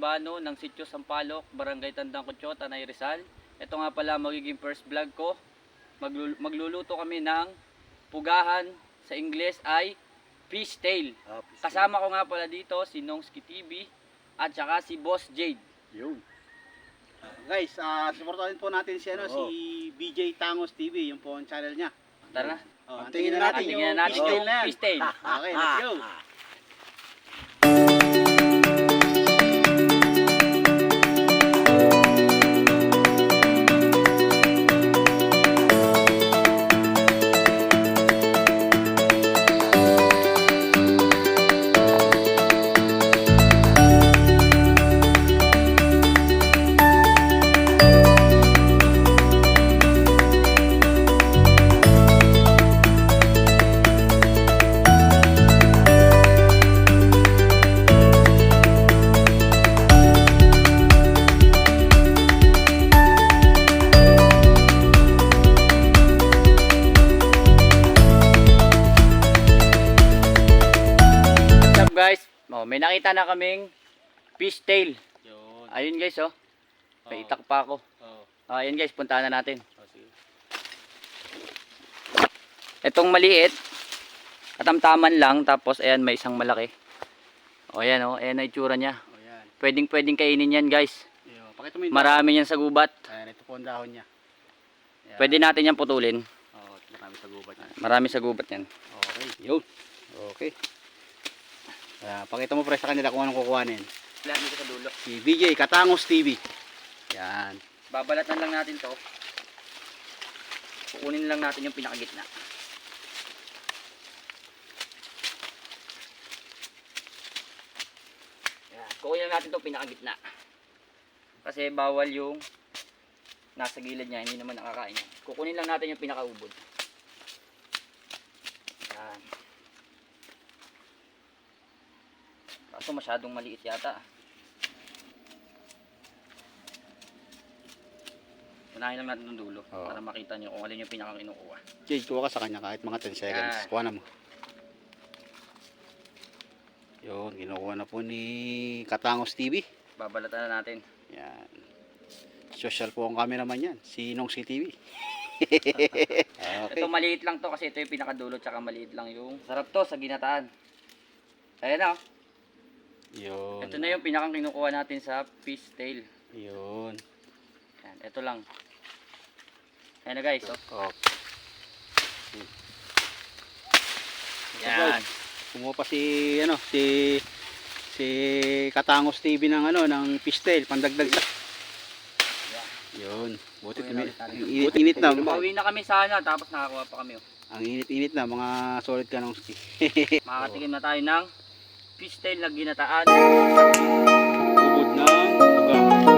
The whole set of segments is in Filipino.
Albano ng Sitio Sampaloc, Barangay Tandang Cotio, Tanay Rizal. Ito nga pala magiging first vlog ko. Magluluto kami ng pugahan, sa Ingles ay fishtail. Kasama ko nga pala dito si Nongski TV at saka si Boss Jade. Yun. Guys, supportahin po natin si BJ Tangos TV, yung po ang channel niya. Tara na. Tingnan natin yung fishtail na yan. Fishtail. Okay, let's go. Guys, may nakita na kaming fishtail. Yun. Ayun guys, oh. May itak pa ako. Ayun guys, puntahan na natin. Itong maliit, katamtaman lang, tapos ayan may isang malaki. O ayan, oh, ayan na itsura niya. Pwedeng kainin yan guys. Marami yan sa gubat. Ayan, ito po ang dahon niya. Ayan. Pwede natin yan putulin. Marami sa gubat niya. Marami sa gubat yan. Okay, yun. Okay. Pakita mo pre sa kanila kung anong kukuhanin. Lahat dito sa dulo. Si BJ Katangos TV. Yan. Babalatan lang natin to. Kukunin lang natin yung pinakagitna. Yan. Kukunin lang natin to pinakagitna. Kasi bawal yung nasa gilid niya, hindi naman nakakain. Kukunin lang natin yung pinakaubod. Yan. Kaso masyadong maliit yata. Unahin lang natin yung dulo para makita nyo kung alin yung pinakakinukuha. Jade, kuha ka sa kanya kahit mga 10 seconds. Yan. Kuha na mo. Yun, kinukuha na po ni Katangos TV. Babalatan na natin. Yan. Social po ang cameraman yan. Si Nongski TV. Okay. Ito maliit lang to kasi ito yung pinakadulo tsaka maliit lang yung sarap to sa ginataan. Ayan na. Yun. Ito na yung pinakang kinukuha natin sa fishtail. Yun. Yan, ito lang. Ayan na guys. Oh. Okay. Yan. Kumuha pa si si Katangos TV ng fishtail pandagdag sa. Yun. Buti init na. Pauwi na kami sana tapos nakakuha pa kami. Oh. Ang init na mga solid Kanongski. Makakatikim na tayo ng fishtail na ginataan. Ubod ng pugahan.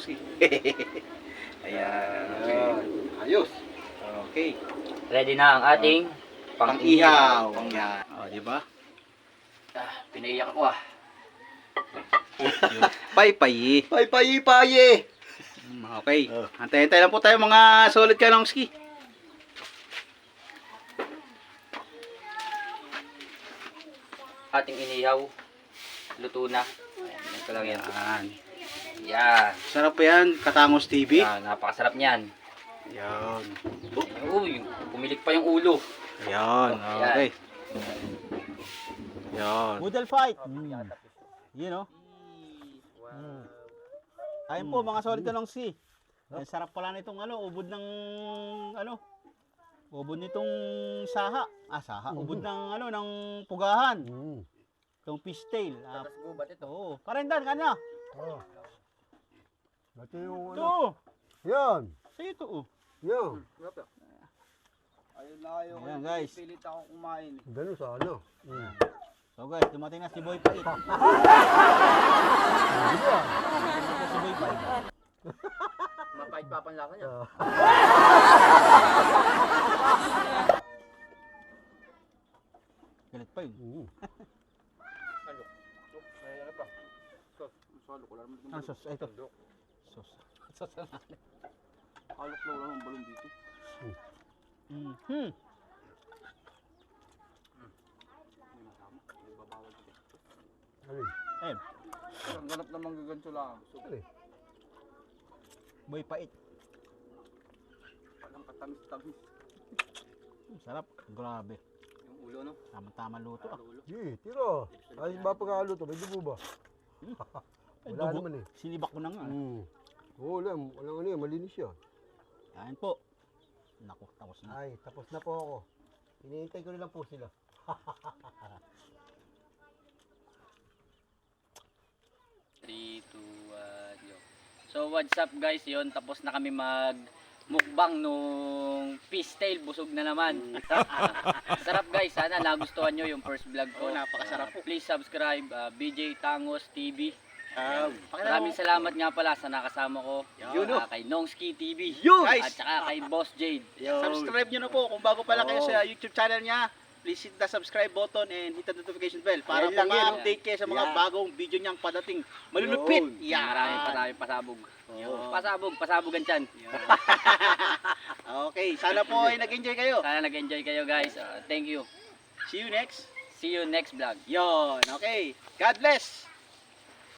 Ski. Ayan. Ayos. Okay. Ready na ang ating Pang-ihaw. Yan. O, di ba? Pinaiyak ako Pay-payi. Pay-payi-payi. Okay. Antay-antay lang po tayo mga solid Kanongski. Ating inihaw. Luto na. Ayan, ito lang yan. Yan. Yan. Sarap po yan, Katangos TV. Yan, napakasarap niyan. Yan. Uy, pumilik pa yung ulo. Yan. Okay. Yan. Noodle fight. You know. Ayun po mga solid Kanongski. Ang sarap pala nitong ubod ng ubod nitong saha. Saha. Ubod ng ng pugahan. Itong fishtail. Gubat ito. Oo. Karendan, kanya. Dati yung Ito. Yan. Sa'yo ito. Yan. Ayun na kayo. Ayan, guys. Pilit ako kumain. Ganun sa ano. So guys, dumating na si Boy Pait. Dumating na si Boy Pait. Mapait pa panlasa niya. Galit pa yun. Ang sos, ito. Sos. Sos na. Halok lang lang ang balon dito. Alin? Ayun. Ang ganap namang gaganto lang. Alin? Boy Pait. Parang katamis-tamis. Sarap. Grabe. Yung ulo, no? Tama-tama luto. Di, tiro. Ayos ba pagkakalo to? May dugo ba? Ay, Wala dugo. naman eh. Sinibak ko na nga. Oo, walang ano yan. Malinis yan. Ayan po. Naku, tapos na. Ay, tapos na po ako. Hinihintay ko na lang po sila. 3, 2, 1, go. So what's up guys, yun tapos na kami mukbang nung fishtail, busog na naman. Sarap guys, sana nagustuhan nyo yung first vlog ko. Oo, napakasarap po. Please subscribe, BJ Tangos TV. Maraming Maraming salamat nga pala sa nakasama ko. Yun, no? Kay Nongski TV. Yun! At Guys, saka kay Boss Jade. subscribe nyo na po kung bago pa lang kayo Oo. sa YouTube channel niya. Please hit the subscribe button and hit the notification bell para Ayun po lang yun, no? ma-update kayo sa mga Yeah. bagong video niyang padating. Malulupit! Maraming pasabog. Pasabogan dyan. Okay, sana po ay nag-enjoy kayo. Sana nag-enjoy kayo guys. Thank you. See you next. See you next vlog. Yon, okay. God bless!